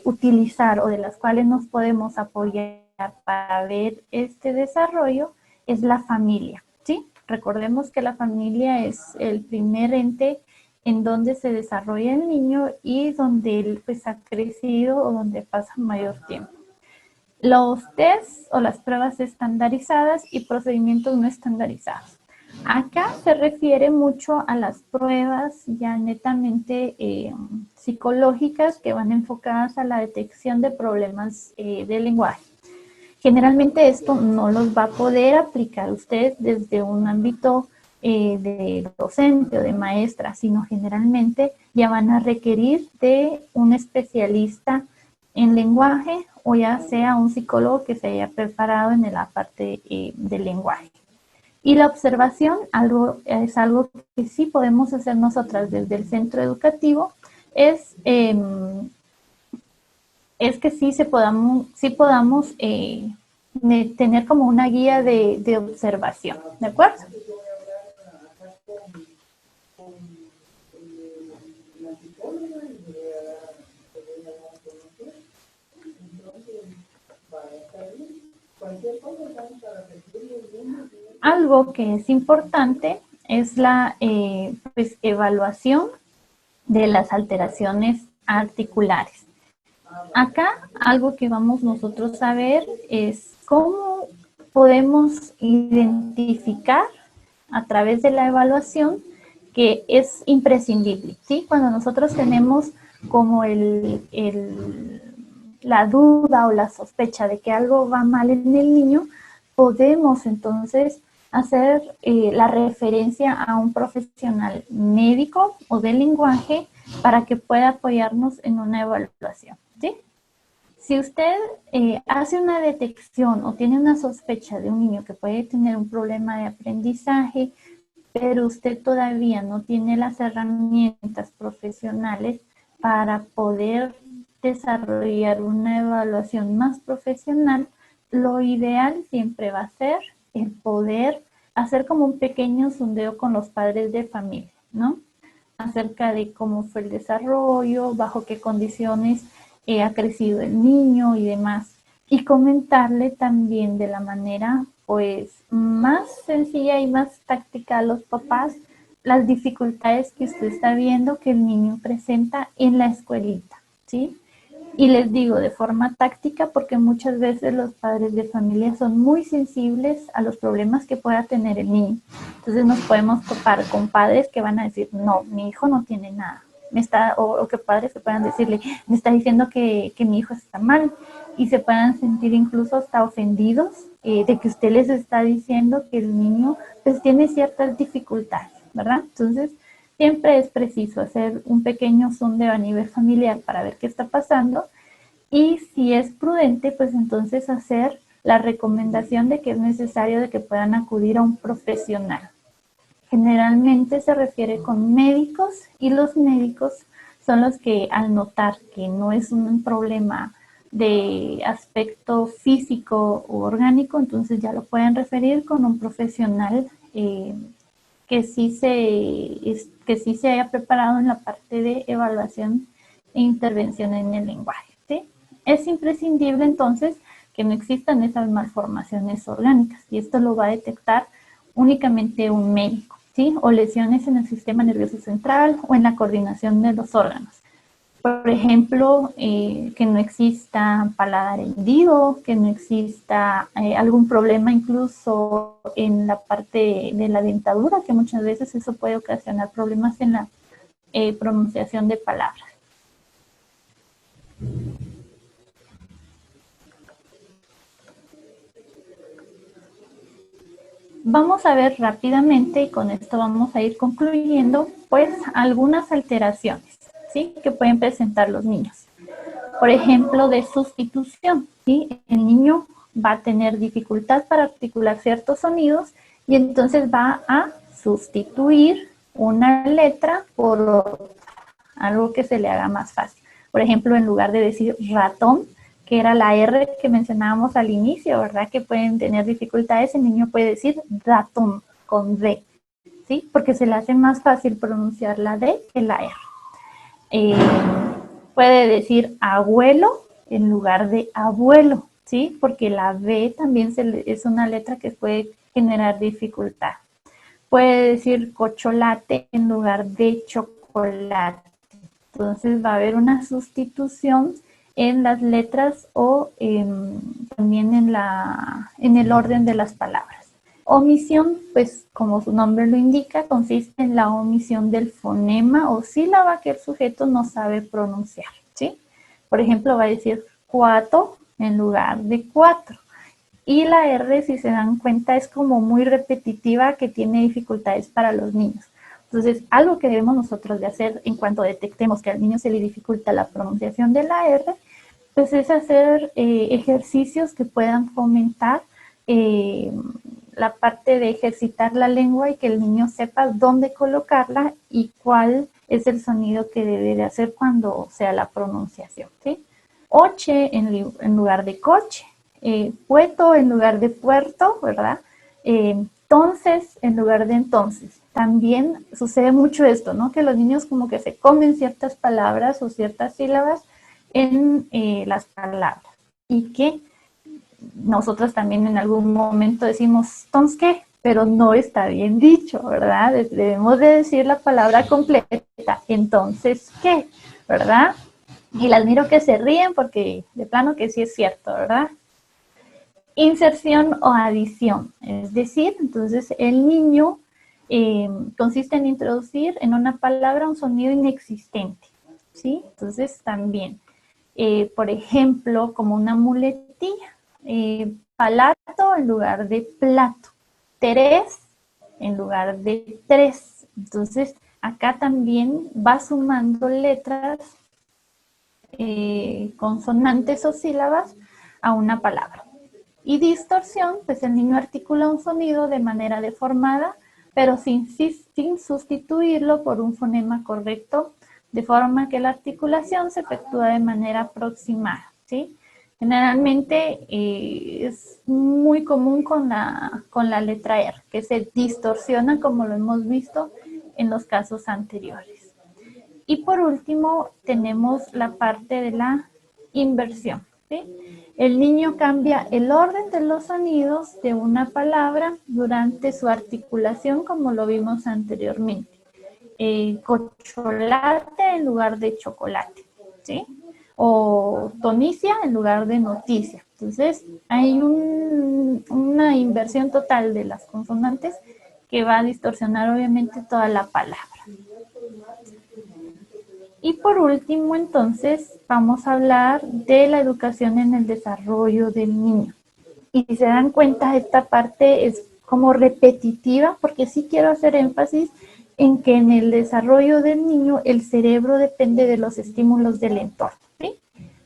utilizar o de las cuales nos podemos apoyar para ver este desarrollo es la familia, ¿sí? Recordemos que la familia es el primer ente en donde se desarrolla el niño y donde él pues ha crecido o donde pasa mayor tiempo. Los tests o las pruebas estandarizadas y procedimientos no estandarizados. Acá se refiere mucho a las pruebas ya netamente psicológicas que van enfocadas a la detección de problemas de lenguaje. Generalmente esto no los va a poder aplicar usted desde un ámbito de docente o de maestra, sino generalmente ya van a requerir de un especialista en lenguaje o ya sea un psicólogo que se haya preparado en la parte del lenguaje. Y la observación es algo que sí podemos hacer nosotras desde el centro educativo, es que sí podamos tener como una guía de observación, ¿de acuerdo? Algo que es importante es la pues, evaluación de las alteraciones articulares. Acá algo que vamos nosotros a ver es cómo podemos identificar a través de la evaluación que es imprescindible, ¿sí? Cuando nosotros tenemos como la duda o la sospecha de que algo va mal en el niño, podemos entonces hacer la referencia a un profesional médico o de lenguaje para que pueda apoyarnos en una evaluación, ¿sí? Si usted hace una detección o tiene una sospecha de un niño que puede tener un problema de aprendizaje, pero usted todavía no tiene las herramientas profesionales para poder desarrollar una evaluación más profesional, lo ideal siempre va a ser el poder hacer como un pequeño sondeo con los padres de familia, ¿no? Acerca de cómo fue el desarrollo, bajo qué condiciones ha crecido el niño y demás. Y comentarle también de la manera pues más sencilla y más táctica a los papás las dificultades que usted está viendo que el niño presenta en la escuelita, ¿sí? Y les digo de forma táctica porque muchas veces los padres de familia son muy sensibles a los problemas que pueda tener el niño. Entonces nos podemos topar con padres que van a decir, no, mi hijo no tiene nada. O que padres que puedan decirle, me está diciendo que mi hijo está mal y se puedan sentir incluso hasta ofendidos de que usted les está diciendo que el niño pues tiene ciertas dificultades, ¿verdad? Entonces siempre es preciso hacer un pequeño sondeo a nivel familiar para ver qué está pasando y si es prudente, pues entonces hacer la recomendación de que es necesario de que puedan acudir a un profesional. Generalmente se refiere con médicos y los médicos son los que al notar que no es un problema de aspecto físico u orgánico, entonces ya lo pueden referir con un profesional que sí se haya preparado en la parte de evaluación e intervención en el lenguaje, ¿sí? Es imprescindible entonces que no existan esas malformaciones orgánicas y esto lo va a detectar únicamente un médico, ¿sí? O lesiones en el sistema nervioso central o en la coordinación de los órganos. Por ejemplo, que no exista paladar hendido, que no exista algún problema incluso en la parte de la dentadura, que muchas veces eso puede ocasionar problemas en la pronunciación de palabras. Vamos a ver rápidamente, y con esto vamos a ir concluyendo, pues algunas alteraciones, ¿sí? Que pueden presentar los niños. Por ejemplo, de sustitución, ¿sí? El niño va a tener dificultad para articular ciertos sonidos y entonces va a sustituir una letra por otra, algo que se le haga más fácil. Por ejemplo, en lugar de decir ratón, que era la R que mencionábamos al inicio, ¿verdad? Que pueden tener dificultades, el niño puede decir ratón con D, ¿sí? Porque se le hace más fácil pronunciar la D que la R. Puede decir abuelo en lugar de abuelo, ¿sí? Porque la B también es una letra que puede generar dificultad. Puede decir cocholate en lugar de chocolate. Entonces va a haber una sustitución en las letras o también en el orden de las palabras. Omisión, pues como su nombre lo indica, consiste en la omisión del fonema o sílaba que el sujeto no sabe pronunciar, ¿sí? Por ejemplo, va a decir cuatro en lugar de cuatro. Y la R, si se dan cuenta, es como muy repetitiva, que tiene dificultades para los niños. Entonces, algo que debemos nosotros de hacer en cuanto detectemos que al niño se le dificulta la pronunciación de la R, pues es hacer ejercicios que puedan fomentar la parte de ejercitar la lengua y que el niño sepa dónde colocarla y cuál es el sonido que debe de hacer cuando sea la pronunciación, ¿sí? Oche en lugar de coche, pueto en lugar de puerto, ¿verdad? Entonces en lugar de entonces. También sucede mucho esto, ¿no? Que los niños como que se comen ciertas palabras o ciertas sílabas en las palabras y que nosotros también en algún momento decimos, ¿entonces qué? Pero no está bien dicho, ¿verdad? Debemos de decir la palabra completa, entonces, ¿qué? ¿Verdad? Y las miro que se ríen porque de plano que sí es cierto, ¿verdad? Inserción o adición, es decir, entonces el niño consiste en introducir en una palabra un sonido inexistente, ¿sí? Entonces también, por ejemplo, como una muletilla, palato en lugar de plato, tres en lugar de tres. Entonces, acá también va sumando letras, consonantes o sílabas a una palabra. Y distorsión, pues el niño articula un sonido de manera deformada, pero sin sustituirlo por un fonema correcto, de forma que la articulación se efectúa de manera aproximada, ¿sí? Generalmente es muy común con la letra R, que se distorsiona como lo hemos visto en los casos anteriores. Y por último tenemos la parte de la inversión, ¿sí? El niño cambia el orden de los sonidos de una palabra durante su articulación, como lo vimos anteriormente. Cocholate en lugar de chocolate, ¿sí? O tonicia en lugar de noticia. Entonces, hay una inversión total de las consonantes que va a distorsionar obviamente toda la palabra. Y por último, entonces, vamos a hablar de la educación en el desarrollo del niño. Y si se dan cuenta, esta parte es como repetitiva, porque sí quiero hacer énfasis en que en el desarrollo del niño el cerebro depende de los estímulos del entorno, ¿sí?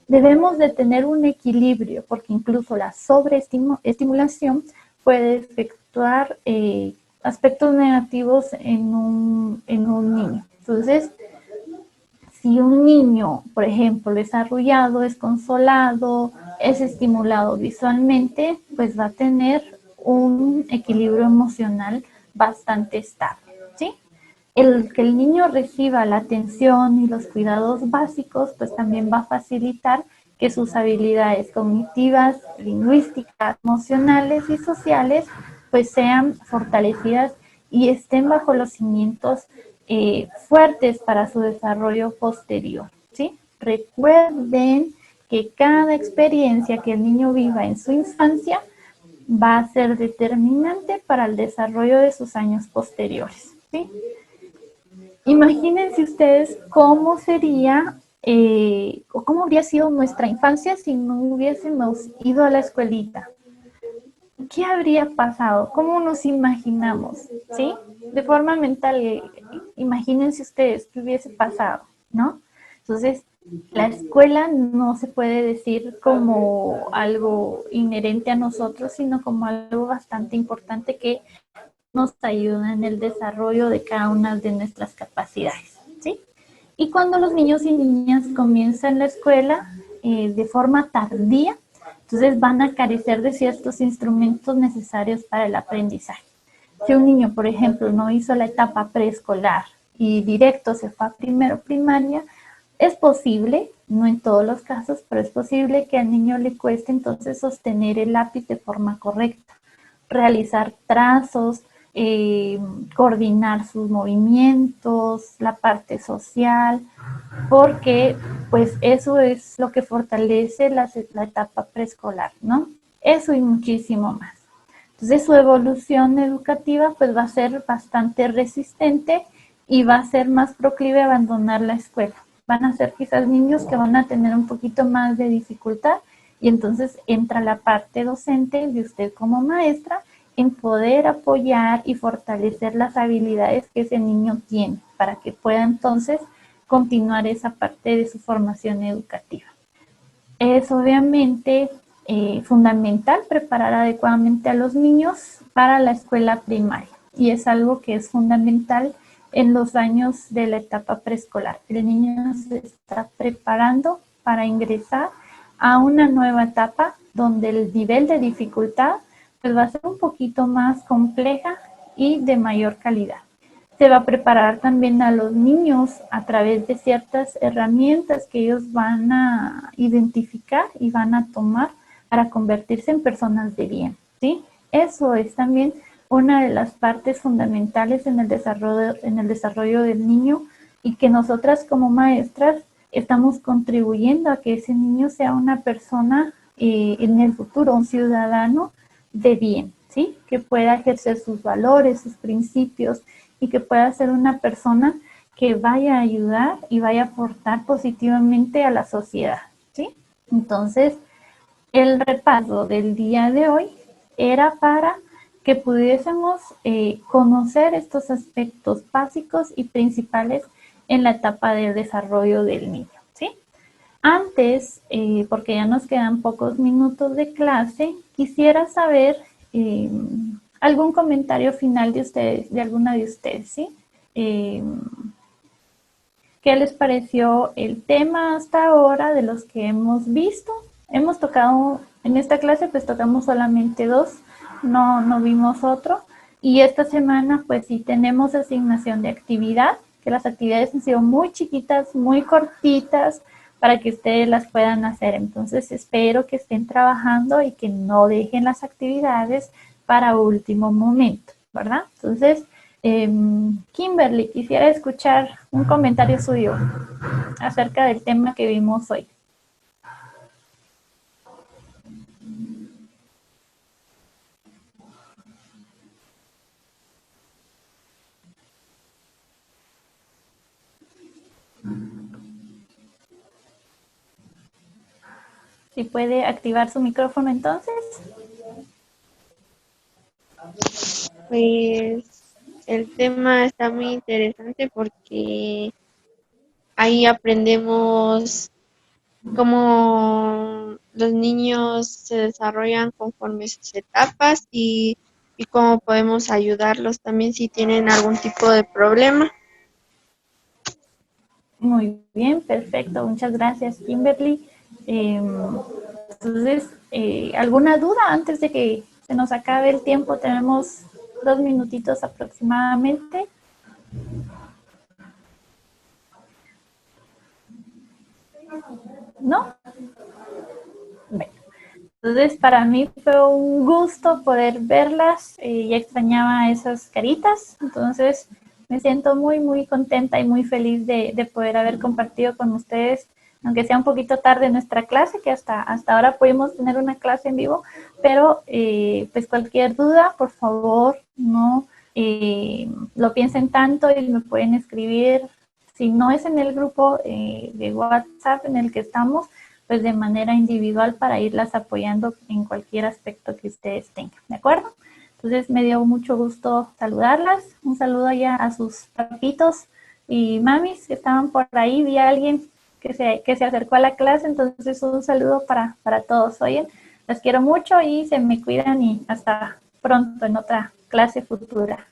Debemos de tener un equilibrio, porque incluso la sobreestimulación puede efectuar aspectos negativos en un niño. Entonces, si un niño, por ejemplo, desarrollado, es consolado, es estimulado visualmente, pues va a tener un equilibrio emocional bastante estable, ¿sí? El que el niño reciba la atención y los cuidados básicos, pues también va a facilitar que sus habilidades cognitivas, lingüísticas, emocionales y sociales, pues sean fortalecidas y estén bajo los cimientos fuertes para su desarrollo posterior, ¿sí? Recuerden que cada experiencia que el niño viva en su infancia va a ser determinante para el desarrollo de sus años posteriores, ¿sí? Imagínense ustedes cómo sería o cómo habría sido nuestra infancia si no hubiésemos ido a la escuelita. ¿Qué habría pasado? ¿Cómo nos imaginamos? ¿Sí? De forma mental, imagínense ustedes qué hubiese pasado, ¿no? Entonces, la escuela no se puede decir como algo inherente a nosotros, sino como algo bastante importante que nos ayuda en el desarrollo de cada una de nuestras capacidades, ¿sí? Y cuando los niños y niñas comienzan la escuela de forma tardía, entonces van a carecer de ciertos instrumentos necesarios para el aprendizaje. Si un niño, por ejemplo, no hizo la etapa preescolar y directo se fue a primero primaria, es posible, no en todos los casos, pero es posible que al niño le cueste entonces sostener el lápiz de forma correcta, realizar trazos, coordinar sus movimientos, la parte social, porque pues eso es lo que fortalece la etapa preescolar, ¿no? Eso y muchísimo más. Entonces su evolución educativa pues va a ser bastante resistente y va a ser más proclive a abandonar la escuela. Van a ser quizás niños que van a tener un poquito más de dificultad Y entonces entra la parte docente de usted como maestra en poder apoyar y fortalecer las habilidades que ese niño tiene para que pueda entonces continuar esa parte de su formación educativa. Es obviamente fundamental preparar adecuadamente a los niños para la escuela primaria y es algo que es fundamental en los años de la etapa preescolar. El niño se está preparando para ingresar a una nueva etapa donde el nivel de dificultad pues, va a ser un poquito más compleja y de mayor calidad. Se va a preparar también a los niños a través de ciertas herramientas que ellos van a identificar y van a tomar para convertirse en personas de bien, ¿sí? Eso es también una de las partes fundamentales en el desarrollo del niño y que nosotras como maestras estamos contribuyendo a que ese niño sea una persona en el futuro, un ciudadano de bien, ¿sí? Que pueda ejercer sus valores, sus principios y que pueda ser una persona que vaya a ayudar y vaya a aportar positivamente a la sociedad, ¿sí? Entonces, el repaso del día de hoy era para que pudiésemos conocer estos aspectos básicos y principales en la etapa del desarrollo del niño, ¿sí? Antes, porque ya nos quedan pocos minutos de clase, quisiera saber algún comentario final de ustedes, de alguna de ustedes, ¿sí? ¿Qué les pareció el tema hasta ahora de los que hemos visto? Hemos tocado, en esta clase pues tocamos solamente dos, no vimos otro. Y esta semana pues sí tenemos asignación de actividad, que las actividades han sido muy chiquitas, muy cortitas, para que ustedes las puedan hacer. Entonces espero que estén trabajando y que no dejen las actividades para último momento, ¿verdad? Entonces, Kimberly, quisiera escuchar un comentario suyo acerca del tema que vimos hoy. Si puede activar su micrófono entonces. Pues el tema está muy interesante porque ahí aprendemos cómo los niños se desarrollan conforme sus etapas y cómo podemos ayudarlos también si tienen algún tipo de problema. Muy bien, perfecto. Muchas gracias, Kimberly. Entonces, ¿alguna duda antes de que se nos acabe el tiempo? Tenemos 2 minutitos aproximadamente. ¿No? Bueno, entonces para mí fue un gusto poder verlas. Ya extrañaba esas caritas. Entonces, me siento muy, muy contenta y muy feliz de poder haber compartido con ustedes, aunque sea un poquito tarde nuestra clase, que hasta ahora pudimos tener una clase en vivo, pero pues cualquier duda, por favor, no lo piensen tanto y me pueden escribir, si no es en el grupo de WhatsApp en el que estamos, pues de manera individual para irlas apoyando en cualquier aspecto que ustedes tengan, ¿de acuerdo? Entonces me dio mucho gusto saludarlas. Un saludo ya a sus papitos y mamis que estaban por ahí. Vi a alguien que se acercó a la clase, entonces un saludo para todos. Oye, las quiero mucho y se me cuidan y hasta pronto en otra clase futura.